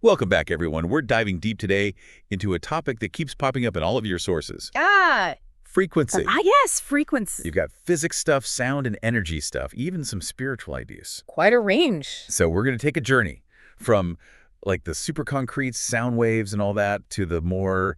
Welcome back, everyone. We're diving deep today into a topic that keeps popping up in all of your sources. Ah, Frequency. yes, frequency. You've got physics stuff, sound and energy stuff, even some spiritual ideas. Quite a range. So we're going to take a journey from like the super concrete sound waves and all that to the more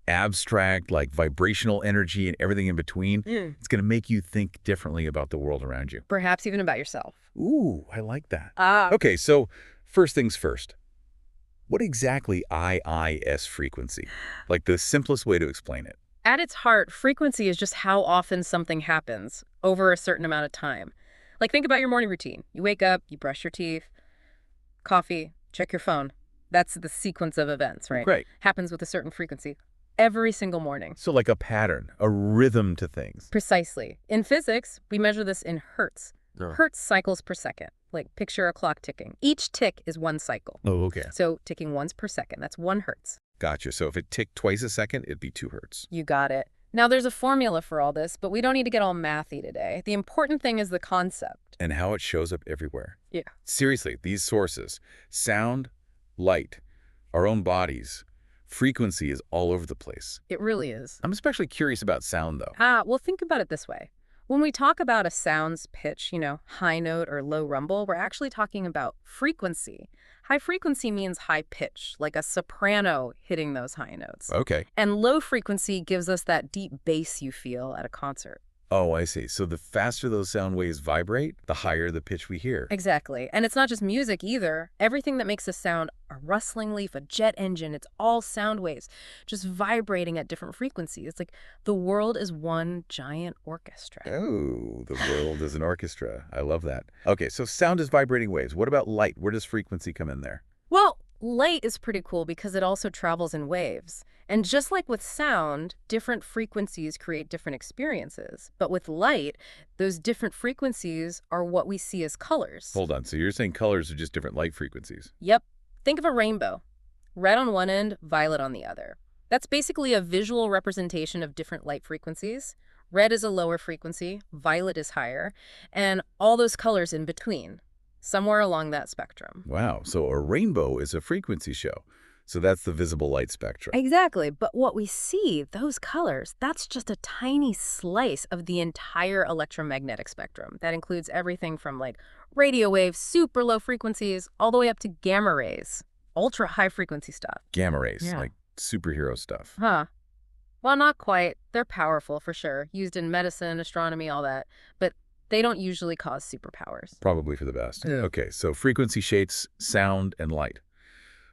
abstract, like vibrational energy and everything in between. It's going to make you think differently about the world around you. Perhaps even about yourself. Ooh, I like that. Ah, Okay, so first things first. What exactly is frequency? Like the simplest way to explain it. at its heart, frequency is just how often something happens over a certain amount of time. Like, think about your morning routine. You wake up, you brush your teeth, coffee, check your phone. That's the sequence of events, right? Great. Happens with a certain frequency every single morning. So like a pattern, a rhythm to things. Precisely. In physics, we measure this in hertz. Oh, Hertz cycles per second. Like, picture a clock ticking. Each tick is one cycle. okay. So ticking once per second, that's 1 hertz. Gotcha. So if it ticked twice a second, it'd be 2 hertz. You got it. Now, there's a formula for all this, but we don't need to get all mathy today. The important thing is the concept. And how it shows up everywhere. Yeah. Seriously, these sources, sound, light, our own bodies, frequency is all over the place. It really is. I'm especially curious about sound, though. Well, think about it this way. When we talk about a sound's pitch, high note or low rumble, we're actually talking about frequency. High frequency means high pitch, like a soprano hitting those high notes. Okay. And low frequency gives us that deep bass you feel at a concert. Oh, I see. So the faster those sound waves vibrate, the higher the pitch we hear. Exactly. And it's not just music either. Everything that makes a sound, a rustling leaf, a jet engine, it's all sound waves, just vibrating at different frequencies. It's like the world is one giant orchestra. Oh, the world is an orchestra. I love that. Okay, so sound is vibrating waves. What about light? Where does frequency come in there? Well, light is pretty cool because it also travels in waves. And just like with sound, different frequencies create different experiences. But with light, those different frequencies are what we see as colors. Hold on. So you're saying colors are just different light frequencies? Yep. Think of a rainbow. Red on one end, violet on the other. That's basically a visual representation of different light frequencies. Red is a lower frequency, violet is higher, and all those colors in between, somewhere along that spectrum. Wow. So a rainbow is a frequency show. So that's the visible light spectrum. Exactly, but what we see, those colors, that's just a tiny slice of the entire electromagnetic spectrum. That includes everything from like radio waves, super low frequencies, all the way up to gamma rays, ultra high frequency stuff. Gamma rays, Yeah. like superhero stuff. Huh. Well, not quite. They're powerful for sure, used in medicine, astronomy, all that, but they don't usually cause superpowers. Probably for the best. Yeah. Okay, so frequency shapes sound and light.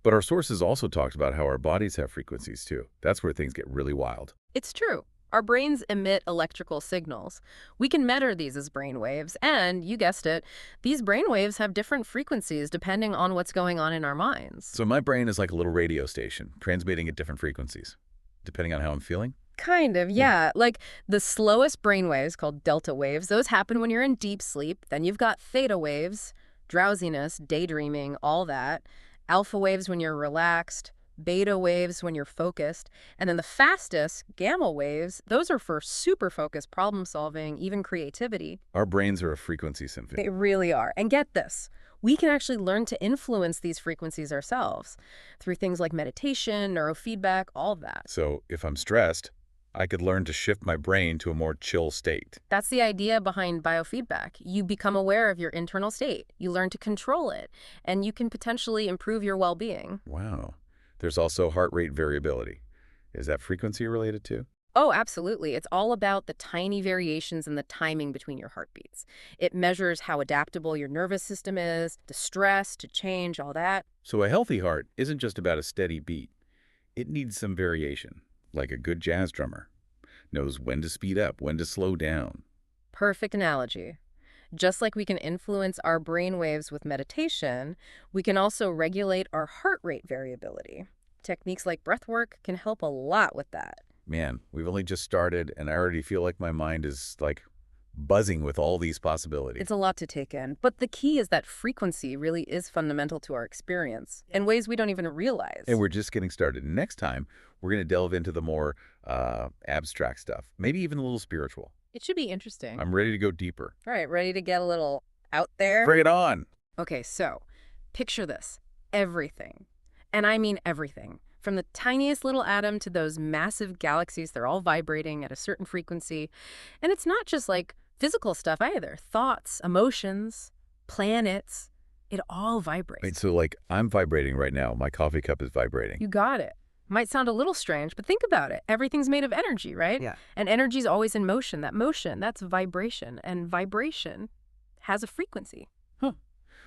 But our sources also talked about how our bodies have frequencies too. That's where things get really wild. It's true. Our brains emit electrical signals. We can measure these as brain waves, and you guessed it, these brain waves have different frequencies depending on what's going on in our minds. So my brain is like a little radio station, transmitting at different frequencies, depending on how I'm feeling. Kind of, yeah. Like the slowest brain waves, called delta waves, those happen when you're in deep sleep. Then you've got theta waves, drowsiness, daydreaming, all that. Alpha waves when you're relaxed, beta waves when you're focused, and then the fastest, gamma waves, those are for super focused problem solving, even creativity. Our brains are a frequency symphony. They really are. And get this, we can actually learn to influence these frequencies ourselves through things like meditation, neurofeedback, all of that. So if I'm stressed, I could learn to shift my brain to a more chill state. That's the idea behind biofeedback. You become aware of your internal state, you learn to control it, and you can potentially improve your well-being. Wow. There's also heart rate variability. Is that frequency related too? Oh, absolutely. It's all about the tiny variations in the timing between your heartbeats. It measures how adaptable your nervous system is, the stress to change, all that. So a healthy heart isn't just about a steady beat. It needs some variation, like a good jazz drummer. Knows when to speed up, when to slow down. Perfect analogy. Just like we can influence our brain waves with meditation, we can also regulate our heart rate variability. Techniques like breath work can help a lot with that. Man, we've only just started, and I already feel like my mind is, like, buzzing with all these possibilities. It's a lot to take in, but the key is that frequency really is fundamental to our experience in ways we don't even realize. And we're just getting started. Next time, we're going to delve into the more abstract stuff, maybe even a little spiritual. It should be interesting. I'm ready to go deeper. All right, ready to get a little out there? Bring it on. Okay, so picture this. everything. And I mean everything. From the tiniest little atom to those massive galaxies, they're all vibrating at a certain frequency. And it's not just like physical stuff either. Thoughts, emotions, planets, it all Wait, vibrates. so like I'm vibrating right now. My coffee cup is vibrating. You got it. Might sound a little strange, but think about it. Everything's made of energy, right? Yeah. And energy's always in motion. That motion, that's vibration. And vibration has a frequency.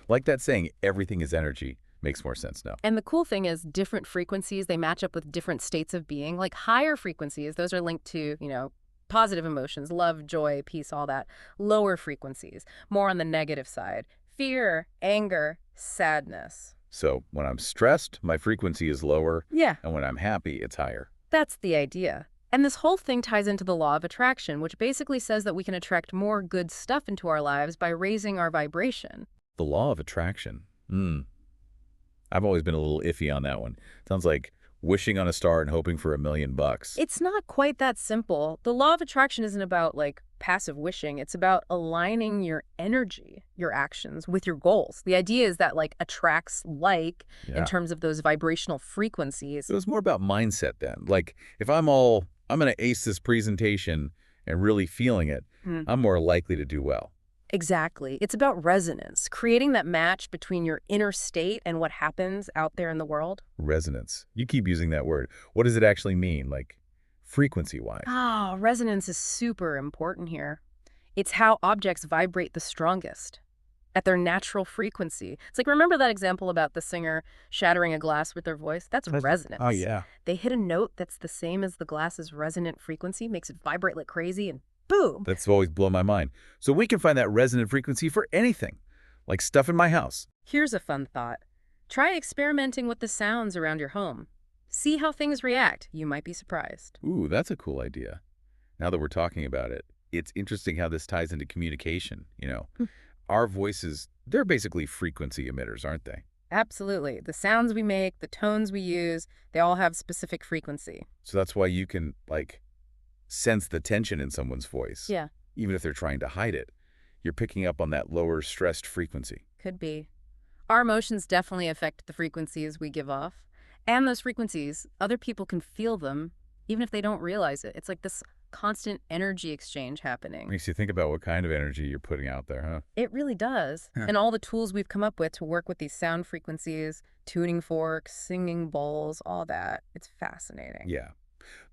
Like that saying, everything is energy, makes more sense now. And the cool thing is different frequencies, they match up with different states of being. Like higher frequencies, those are linked to, positive emotions, love, joy, peace, all that. Lower frequencies, more on the negative side. Fear, anger, sadness. So when I'm stressed, my frequency is lower, Yeah, and when I'm happy, it's higher. that's the idea. And this whole thing ties into the law of attraction, which basically says that we can attract more good stuff into our lives by raising our vibration. The law of attraction. I've always been a little iffy on that one. Sounds like wishing on a star and hoping for $1 million. It's not quite that simple. The law of attraction isn't about, passive wishing. It's about aligning your energy, your actions, with your goals. The idea is that, attracts Yeah. in terms of those vibrational frequencies. It was more about mindset then. Like, if I'm going to ace this presentation and really feeling it, Hmm. I'm more likely to do well. Exactly. It's about resonance, creating that match between your inner state and what happens out there in the world. Resonance. You keep using that word. What does it actually mean, like frequency-wise? Resonance is super important here. It's how objects vibrate the strongest at their natural frequency. It's like, remember that example about the singer shattering a glass with their voice? That's resonance. Oh, yeah. They hit a note that's the same as the glass's resonant frequency, makes it vibrate like crazy, and boom. That's always blown my mind. So we can find that resonant frequency for anything, like stuff in my house. Here's a fun thought. Try experimenting with the sounds around your home. See how things react. You might be surprised. Ooh, that's a cool idea. Now that we're talking about it, it's interesting how this ties into communication, Our voices, they're basically frequency emitters, aren't they? Absolutely. The sounds we make, the tones we use, they all have specific frequency. So that's why you can, sense the tension in someone's voice. Yeah. Even if they're trying to hide it. You're picking up on that lower stressed frequency. Could be. Our emotions definitely affect the frequencies we give off. And those frequencies, other people can feel them, even if they don't realize it. It's like this constant energy exchange happening. Makes you think about what kind of energy you're putting out there, huh? It really does. Huh. And all the tools we've come up with to work with these sound frequencies, tuning forks, singing bowls, all that. It's fascinating. Yeah.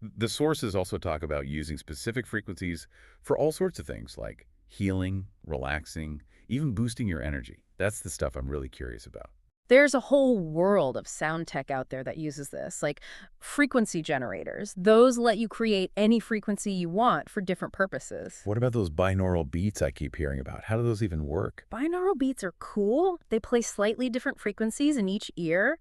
The sources also talk about using specific frequencies for all sorts of things like healing, relaxing, even boosting your energy. That's the stuff I'm really curious about. There's a whole world of sound tech out there that uses this, like frequency generators. Those let you create any frequency you want for different purposes. What about those binaural beats I keep hearing about? How do those even work? Binaural beats are cool. They play slightly different frequencies in each ear,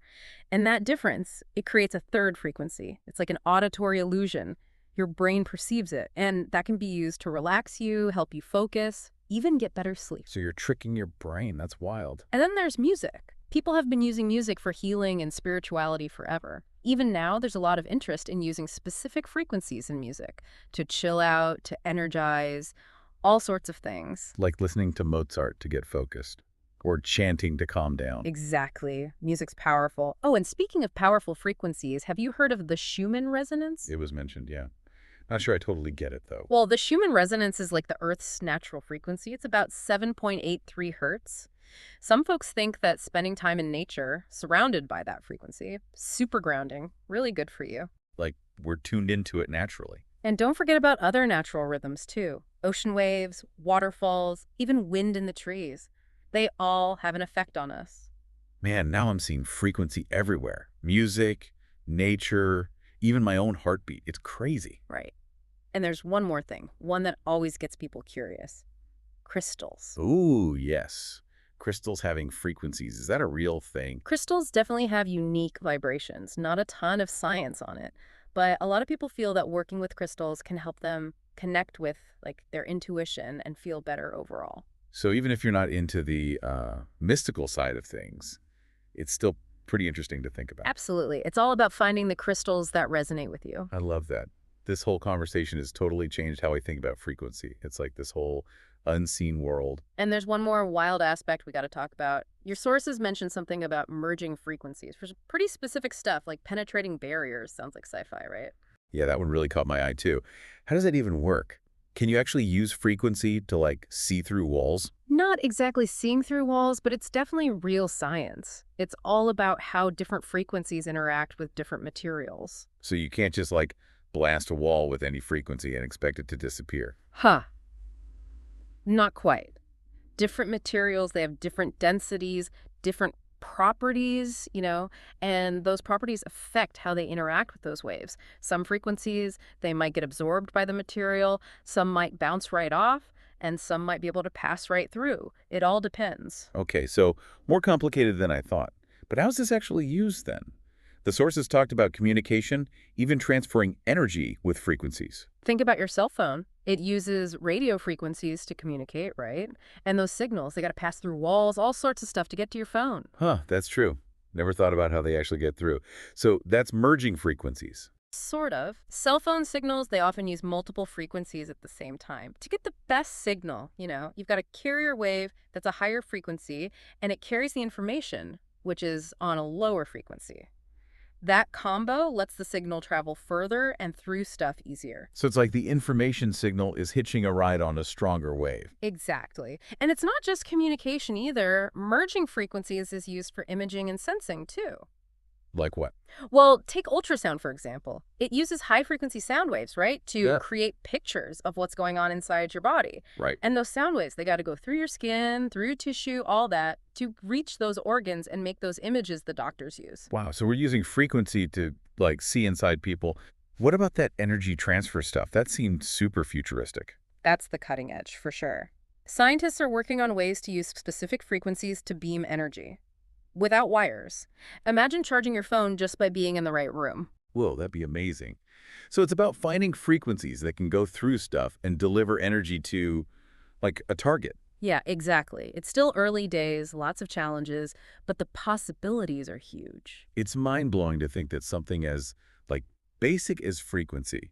and that difference, it creates a third frequency. It's like an auditory illusion. Your brain perceives it, and that can be used to relax you, help you focus, even get better sleep. So you're tricking your brain. That's wild. And then there's music. People have been using music for healing and spirituality forever. Even now, there's a lot of interest in using specific frequencies in music to chill out, to energize, all sorts of things. Like listening to Mozart to get focused or chanting to calm down. Exactly. Music's powerful. Oh, and speaking of powerful frequencies, have you heard of the Schumann resonance? It was mentioned, yeah. Not sure I totally get it, though. Well, the Schumann resonance is like the Earth's natural frequency. It's about 7.83 hertz. Some folks think that spending time in nature, surrounded by that frequency, super grounding, really good for you. Like we're tuned into it naturally. And don't forget about other natural rhythms, too. Ocean waves, waterfalls, even wind in the trees. They all have an effect on us. Man, now I'm seeing frequency everywhere. Music, nature, even my own heartbeat. It's crazy. Right. And there's one more thing, one that always gets people curious. Crystals. Ooh, yes. Crystals having frequencies. Is that a real thing? Crystals definitely have unique vibrations, not a ton of science on it, but a lot of people feel that working with crystals can help them connect with their intuition and feel better overall. So even if you're not into the mystical side of things, it's still pretty interesting to think about. Absolutely. It's all about finding the crystals that resonate with you. I love that. This whole conversation has totally changed how I think about frequency. It's like this whole unseen world. And there's one more wild aspect we got to talk about. Your sources mentioned something about merging frequencies for some pretty specific stuff, like penetrating barriers. Sounds like sci-fi, right? Yeah, that one really caught my eye too. How does that even work? Can you actually use frequency to, like, see through walls? Not exactly seeing through walls, but it's definitely real science. It's all about how different frequencies interact with different materials. So you can't just, like, blast a wall with any frequency and expect it to disappear. Huh. Not quite. Different materials, they have different densities, different properties, and those properties affect how they interact with those waves. Some frequencies, they might get absorbed by the material, some might bounce right off, and some might be able to pass right through. It all depends. Okay, so more complicated than I thought. But how's this actually used then? The sources talked about communication, even transferring energy with frequencies. Think about your cell phone. It uses radio frequencies to communicate, right? And those signals, they got to pass through walls, all sorts of stuff to get to your phone. Huh, that's true. Never thought about how they actually get through. So that's merging frequencies. Sort of. Cell phone signals, they often use multiple frequencies at the same time. To get the best signal, you've got a carrier wave that's a higher frequency, and it carries the information, which is on a lower frequency. That combo lets the signal travel further and through stuff easier. So it's like the information signal is hitching a ride on a stronger wave. Exactly. And it's not just communication either. Merging frequencies is used for imaging and sensing, too. Like what? Well, take ultrasound, for example. It uses high-frequency sound waves, right, to Yeah. create pictures of what's going on inside your body. Right. And those sound waves, they got to go through your skin, through tissue, all that, to reach those organs and make those images the doctors use. Wow, so we're using frequency to, like, see inside people. What about that energy transfer stuff? That seemed super futuristic. That's the cutting edge, for sure. Scientists are working on ways to use specific frequencies to beam energy. Without wires. Imagine charging your phone just by being in the right room. Whoa, that'd be amazing. So it's about finding frequencies that can go through stuff and deliver energy to, like, a target. Yeah, exactly. It's still early days, lots of challenges, but the possibilities are huge. It's mind-blowing to think that something as, like, basic as frequency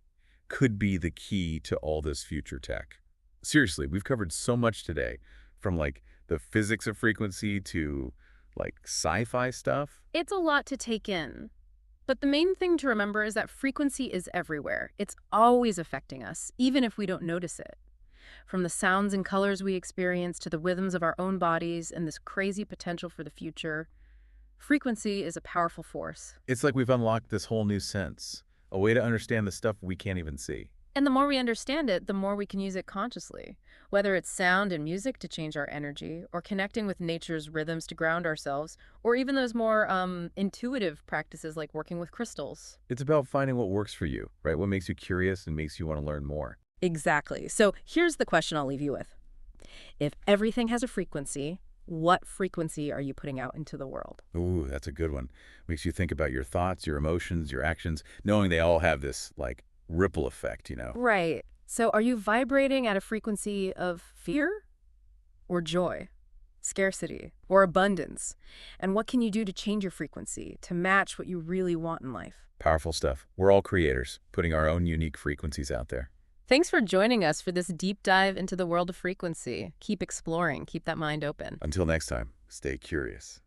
could be the key to all this future tech. Seriously, we've covered so much today, from, like, the physics of frequency to, like, sci-fi stuff. It's a lot to take in. But the main thing to remember is that frequency is everywhere. It's always affecting us, even if we don't notice it. From the sounds and colors we experience to the rhythms of our own bodies and this crazy potential for the future, frequency is a powerful force. It's like we've unlocked this whole new sense, a way to understand the stuff we can't even see. And the more we understand it, the more we can use it consciously. Whether it's sound and music to change our energy, or connecting with nature's rhythms to ground ourselves, or even those more intuitive practices like working with crystals. It's about finding what works for you, right? What makes you curious and makes you want to learn more. Exactly. So here's the question I'll leave you with. If everything has a frequency, what frequency are you putting out into the world? Ooh, that's a good one. Makes you think about your thoughts, your emotions, your actions, knowing they all have this, like, ripple effect. Right. So are you vibrating at a frequency of fear or joy, scarcity or abundance? And what can you do to change your frequency to match what you really want in life? Powerful stuff. We're all creators, putting our own unique frequencies out there. Thanks for joining us for this deep dive into the world of frequency. Keep exploring. Keep that mind open. Until next time, stay curious.